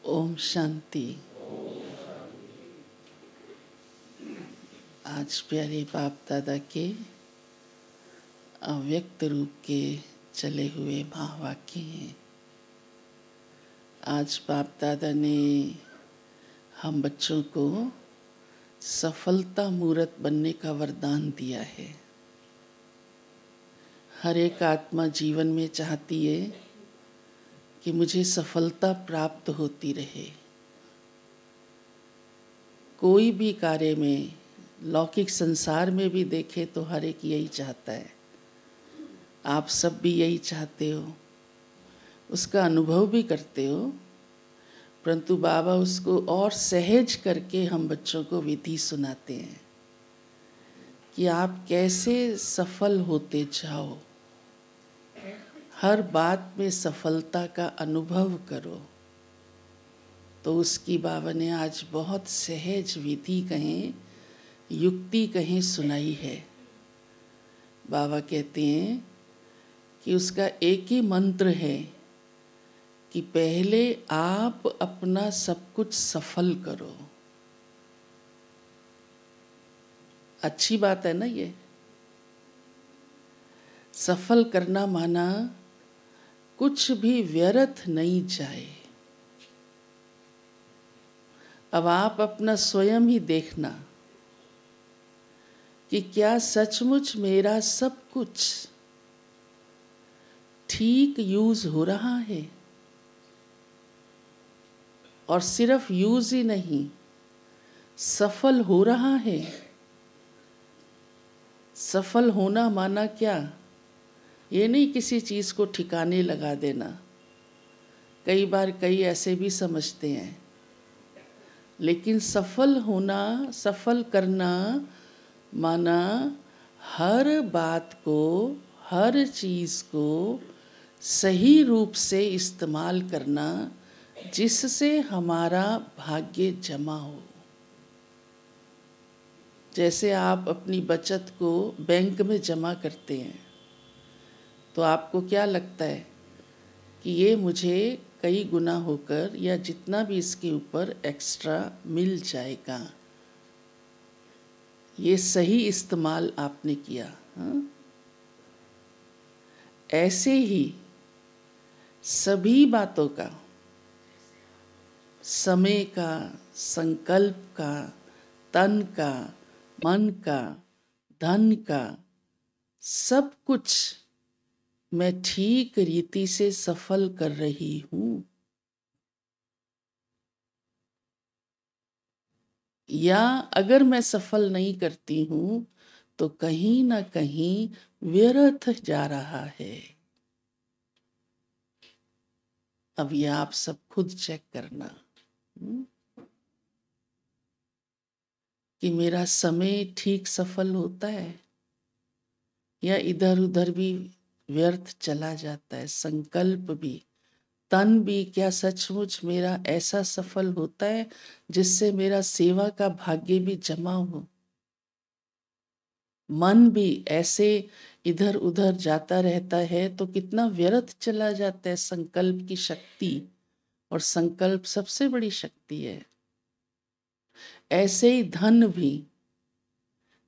ओम शांति। आज प्यारे बाप दादा के अव्यक्त रूप के चले हुए महावाक्य हैं। आज बाप दादा ने हम बच्चों को सफलता मूर्त बनने का वरदान दिया है। हर एक आत्मा जीवन में चाहती है कि मुझे सफलता प्राप्त होती रहे। कोई भी कार्य में, लौकिक संसार में भी देखे तो हर एक यही चाहता है। आप सब भी यही चाहते हो, उसका अनुभव भी करते हो, परंतु बाबा उसको और सहज करके हम बच्चों को विधि सुनाते हैं कि आप कैसे सफल होते जाओ। हर बात में सफलता का अनुभव करो। तो उसकी बाबा ने आज बहुत सहज विधि कहें, युक्ति कहें सुनाई है। बाबा कहते हैं कि उसका एक ही मंत्र है कि पहले आप अपना सब कुछ सफल करो। अच्छी बात है ना ये। सफल करना माना कुछ भी व्यर्थ नहीं जाए। अब आप अपना स्वयं ही देखना कि क्या सचमुच मेरा सब कुछ ठीक यूज हो रहा है। और सिर्फ यूज ही नहीं, सफल हो रहा है। सफल होना माना क्या? ये नहीं किसी चीज़ को ठिकाने लगा देना। कई बार कई ऐसे भी समझते हैं, लेकिन सफल होना, सफल करना माना हर बात को, हर चीज़ को सही रूप से इस्तेमाल करना, जिससे हमारा भाग्य जमा हो। जैसे आप अपनी बचत को बैंक में जमा करते हैं तो आपको क्या लगता है कि ये मुझे कई गुना होकर या जितना भी इसके ऊपर एक्स्ट्रा मिल जाएगा। ये सही इस्तेमाल आपने किया। हाँ? ऐसे ही सभी बातों का, समय का, संकल्प का, तन का, मन का, धन का, सब कुछ मैं ठीक रीति से सफल कर रही हूँ। या अगर मैं सफल नहीं करती हूँ तो कहीं ना कहीं व्यर्थ जा रहा है। अब ये आप सब खुद चेक करना कि मेरा समय ठीक सफल होता है या इधर उधर भी व्यर्थ चला जाता है। संकल्प भी, तन भी, क्या सचमुच मेरा ऐसा सफल होता है जिससे मेरा सेवा का भाग्य भी जमा हो। मन भी ऐसे इधर उधर जाता रहता है तो कितना व्यर्थ चला जाता है। संकल्प की शक्ति, और संकल्प सबसे बड़ी शक्ति है। ऐसे ही धन भी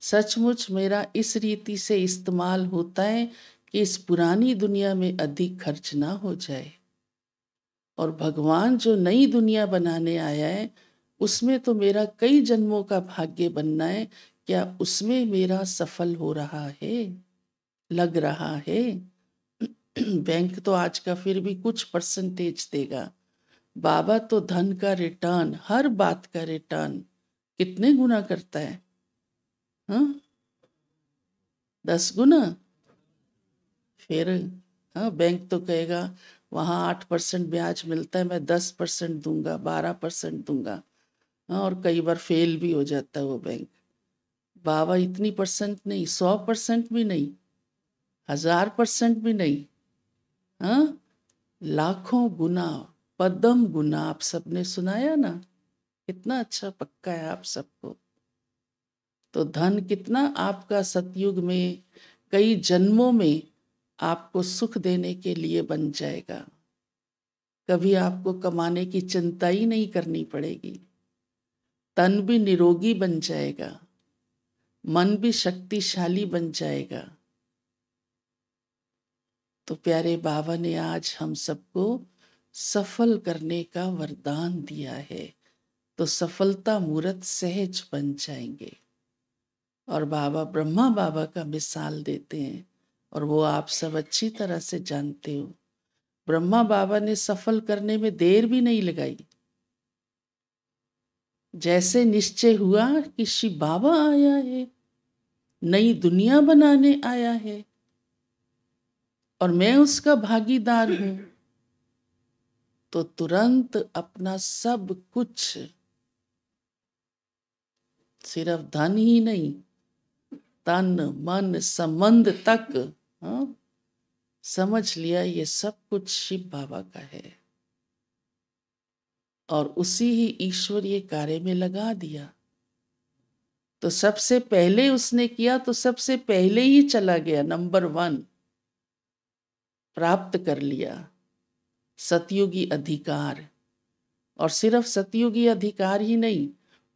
सचमुच मेरा इस रीति से इस्तेमाल होता है कि इस पुरानी दुनिया में अधिक खर्च ना हो जाए, और भगवान जो नई दुनिया बनाने आया है उसमें तो मेरा कई जन्मों का भाग्य बनना है। क्या उसमें मेरा सफल हो रहा है, लग रहा है? बैंक तो आज का फिर भी कुछ परसेंटेज देगा। बाबा तो धन का रिटर्न, हर बात का रिटर्न कितने गुना करता है? हाँ, 10 गुना। फिर हाँ, बैंक तो कहेगा वहाँ 8% ब्याज मिलता है, मैं 10% दूंगा, 12% दूंगा। हाँ, और कई बार फेल भी हो जाता है वो बैंक। बाबा इतनी परसेंट नहीं, 100% भी नहीं, 1000% भी नहीं, हाँ, लाखों गुना, पद्म गुना। आप सबने सुनाया ना, कितना अच्छा पक्का है आप सबको। तो धन कितना आपका सतयुग में, कई जन्मों में आपको सुख देने के लिए बन जाएगा। कभी आपको कमाने की चिंता ही नहीं करनी पड़ेगी। तन भी निरोगी बन जाएगा, मन भी शक्तिशाली बन जाएगा। तो प्यारे बाबा ने आज हम सबको सफल करने का वरदान दिया है, तो सफलता मूर्त सहज बन जाएंगे। और बाबा ब्रह्मा बाबा का मिसाल देते हैं, और वो आप सब अच्छी तरह से जानते हो। ब्रह्मा बाबा ने सफल करने में देर भी नहीं लगाई। जैसे निश्चय हुआ कि शिव बाबा आया है, नई दुनिया बनाने आया है और मैं उसका भागीदार हूं, तो तुरंत अपना सब कुछ, सिर्फ धन ही नहीं, तन मन संबंध तक, हाँ, समझ लिया ये सब कुछ शिव बाबा का है और उसी ही ईश्वरीय कार्य में लगा दिया। तो सबसे पहले उसने किया, तो सबसे पहले ही चला गया, नंबर 1 प्राप्त कर लिया, सतयुगी अधिकार। और सिर्फ सतयुगी अधिकार ही नहीं,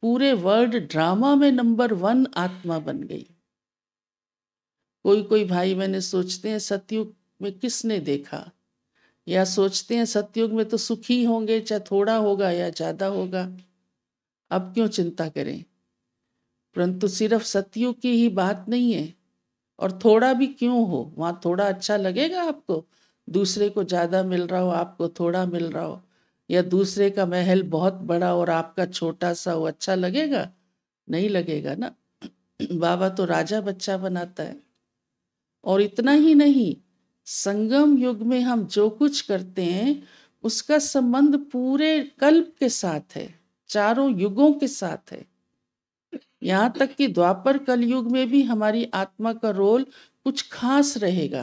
पूरे वर्ल्ड ड्रामा में नंबर 1 आत्मा बन गई। कोई कोई भाई बहने सोचते हैं सतयुग में किसने देखा, या सोचते हैं सतयुग में तो सुखी होंगे, चाहे थोड़ा होगा या ज्यादा होगा, अब क्यों चिंता करें। परंतु सिर्फ सतयुग की ही बात नहीं है, और थोड़ा भी क्यों हो, वहां थोड़ा अच्छा लगेगा आपको, दूसरे को ज्यादा मिल रहा हो, आपको थोड़ा मिल रहा हो, या दूसरे का महल बहुत बड़ा और आपका छोटा सा हो, अच्छा लगेगा? नहीं लगेगा ना। बाबा तो राजा बच्चा बनाता है। और इतना ही नहीं, संगम युग में हम जो कुछ करते हैं उसका संबंध पूरे कल्प के साथ है, चारों युगों के साथ है। यहां तक कि द्वापर कलयुग में भी हमारी आत्मा का रोल कुछ खास रहेगा,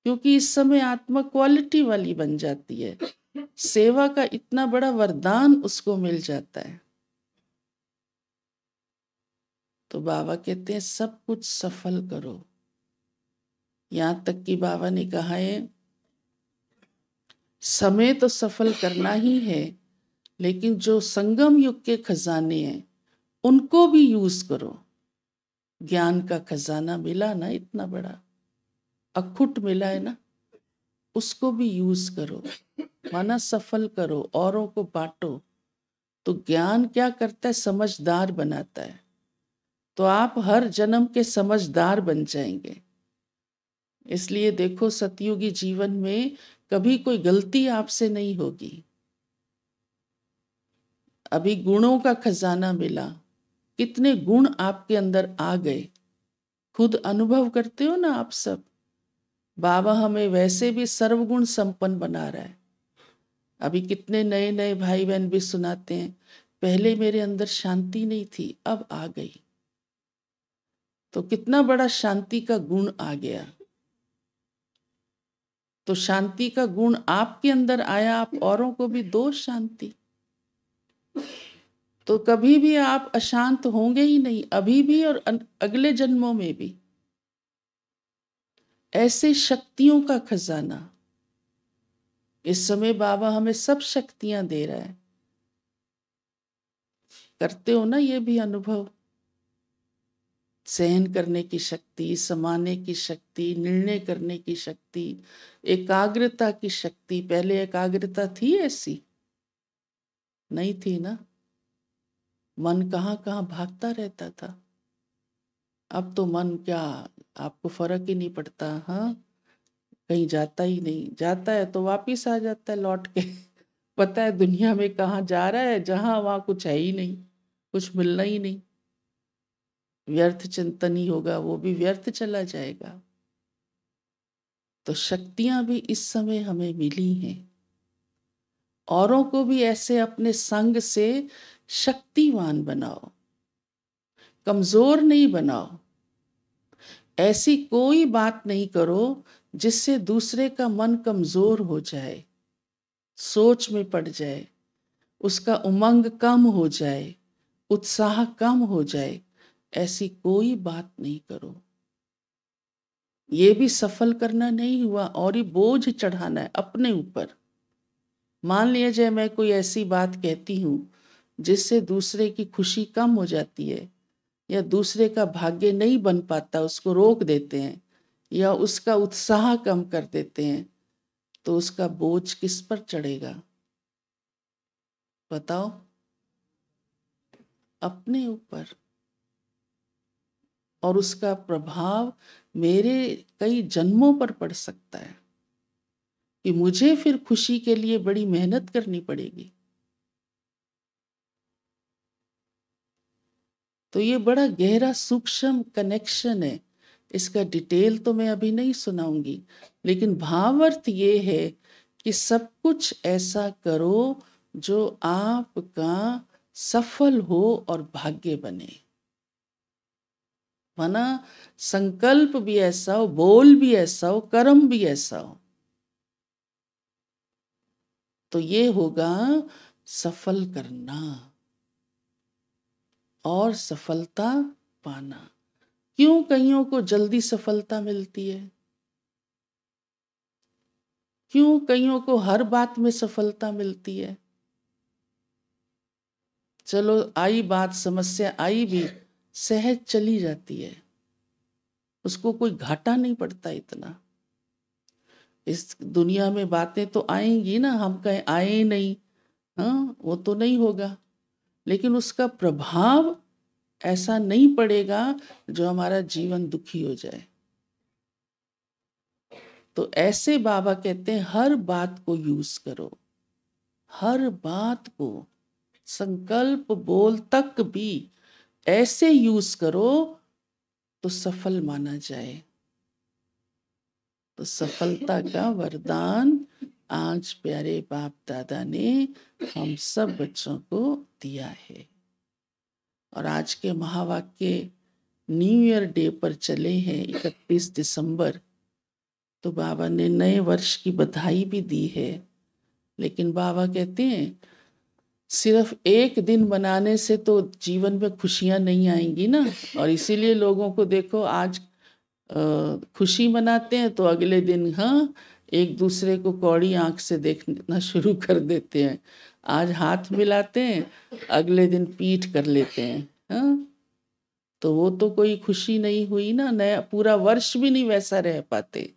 क्योंकि इस समय आत्मा क्वालिटी वाली बन जाती है, सेवा का इतना बड़ा वरदान उसको मिल जाता है। तो बाबा कहते हैं सब कुछ सफल करो। यहां तक कि बाबा ने कहा है समय तो सफल करना ही है, लेकिन जो संगम युग के खजाने हैं उनको भी यूज करो। ज्ञान का खजाना मिला ना, इतना बड़ा अखुट मिला है ना, उसको भी यूज करो, माना सफल करो, औरों को बांटो। तो ज्ञान क्या करता है, समझदार बनाता है। तो आप हर जन्म के समझदार बन जाएंगे। इसलिए देखो, सतयुगी जीवन में कभी कोई गलती आपसे नहीं होगी। अभी गुणों का खजाना मिला, कितने गुण आपके अंदर आ गए, खुद अनुभव करते हो ना आप सब। बाबा हमें वैसे भी सर्वगुण संपन्न बना रहा है। अभी कितने नए नए भाई बहन भी सुनाते हैं, पहले मेरे अंदर शांति नहीं थी, अब आ गई। तो कितना बड़ा शांति का गुण आ गया। तो शांति का गुण आपके अंदर आया, आप औरों को भी दो शांति। तो कभी भी आप अशांत होंगे ही नहीं, अभी भी और अगले जन्मों में भी। ऐसे शक्तियों का खजाना इस समय बाबा हमें सब शक्तियां दे रहा है। करते हो ना ये भी अनुभव, सहन करने की शक्ति, समाने की शक्ति, निर्णय करने की शक्ति, एकाग्रता की शक्ति। पहले एकाग्रता थी ऐसी? नहीं थी ना। मन कहाँ कहाँ भागता रहता था। अब तो मन क्या, आपको फर्क ही नहीं पड़ता। हाँ, कहीं जाता ही नहीं, जाता है तो वापिस आ जाता है लौट के। पता है दुनिया में कहाँ जा रहा है, जहां वहां कुछ है ही नहीं, कुछ मिलना ही नहीं। व्यर्थ चिंतन ही होगा, वो भी व्यर्थ चला जाएगा। तो शक्तियां भी इस समय हमें मिली हैं। औरों को भी ऐसे अपने संग से शक्तिवान बनाओ, कमजोर नहीं बनाओ। ऐसी कोई बात नहीं करो जिससे दूसरे का मन कमजोर हो जाए, सोच में पड़ जाए, उसका उमंग कम हो जाए, उत्साह कम हो जाए। ऐसी कोई बात नहीं करो। ये भी सफल करना नहीं हुआ, और ये बोझ चढ़ाना है अपने ऊपर। मान लिया जाए मैं कोई ऐसी बात कहती हूँ जिससे दूसरे की खुशी कम हो जाती है, या दूसरे का भाग्य नहीं बन पाता, उसको रोक देते हैं या उसका उत्साह कम कर देते हैं, तो उसका बोझ किस पर चढ़ेगा बताओ? अपने ऊपर। और उसका प्रभाव मेरे कई जन्मों पर पड़ सकता है कि मुझे फिर खुशी के लिए बड़ी मेहनत करनी पड़ेगी। तो ये बड़ा गहरा सूक्ष्म कनेक्शन है। इसका डिटेल तो मैं अभी नहीं सुनाऊंगी, लेकिन भावार्थ ये है कि सब कुछ ऐसा करो जो आपका सफल हो और भाग्य बने। माना संकल्प भी ऐसा हो, बोल भी ऐसा हो, कर्म भी ऐसा हो, तो ये होगा सफल करना और सफलता पाना। क्यों कईयों को जल्दी सफलता मिलती है? क्यों कईयों को हर बात में सफलता मिलती है? चलो आई बात, समस्या आई भी, सहज चली जाती है, उसको कोई घाटा नहीं पड़ता इतना। इस दुनिया में बातें तो आएंगी ना, हम कहें आए नहीं, हाँ वो तो नहीं होगा, लेकिन उसका प्रभाव ऐसा नहीं पड़ेगा जो हमारा जीवन दुखी हो जाए। तो ऐसे बाबा कहते हैं हर बात को यूज करो, हर बात को, संकल्प बोल तक भी ऐसे यूज करो तो सफल माना जाए। तो सफलता का वरदान आज प्यारे बाप दादा ने हम सब बच्चों को दिया है। और आज के महावाक्य न्यू ईयर डे पर चले हैं 31 दिसंबर, तो बाबा ने नए वर्ष की बधाई भी दी है। लेकिन बाबा कहते हैं सिर्फ एक दिन मनाने से तो जीवन में खुशियां नहीं आएंगी ना। और इसीलिए लोगों को देखो आज खुशी मनाते हैं तो अगले दिन हाँ एक दूसरे को कौड़ी आंख से देखना शुरू कर देते हैं। आज हाथ मिलाते हैं, अगले दिन पीठ कर लेते हैं। हाँ, तो वो तो कोई खुशी नहीं हुई ना, नया पूरा वर्ष भी नहीं वैसा रह पाते।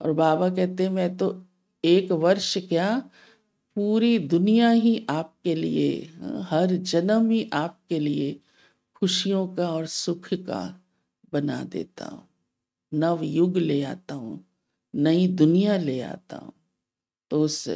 और बाबा कहते हैं मैं तो एक वर्ष क्या, पूरी दुनिया ही आपके लिए, हर जन्म ही आपके लिए खुशियों का और सुख का बना देता हूँ, नव युग ले आता हूँ, नई दुनिया ले आता हूँ। तो उस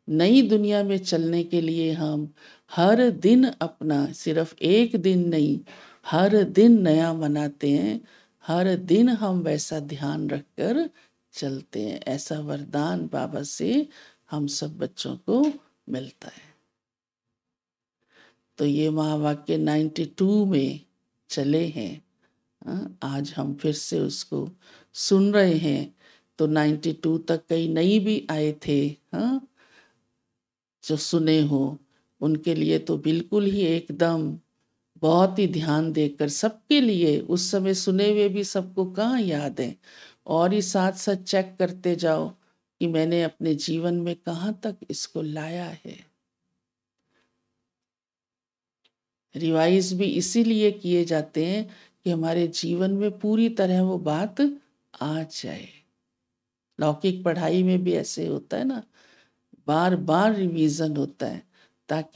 नई दुनिया में चलने के लिए हम हर दिन अपना, सिर्फ एक दिन नहीं, हर दिन नया मनाते हैं, हर दिन हम वैसा ध्यान रखकर चलते हैं। ऐसा वरदान बाबा से हम सब बच्चों को मिलता है। तो ये महावाक्य 92 में चले हैं। आज हम फिर से उसको सुन रहे हैं। तो 92 तक कई नई भी आए थे, हाँ, जो सुने हो उनके लिए तो बिल्कुल ही एकदम बहुत ही ध्यान देकर सबके लिए, उस समय सुने हुए भी सबको कहाँ याद है। और ही साथ साथ चेक करते जाओ कि मैंने अपने जीवन में कहाँ तक इसको लाया है। रिवाइज भी इसीलिए किए जाते हैं कि हमारे जीवन में पूरी तरह वो बात आ जाए। लौकिक पढ़ाई में भी ऐसे होता है ना, बार बार रिवीजन होता है ताकि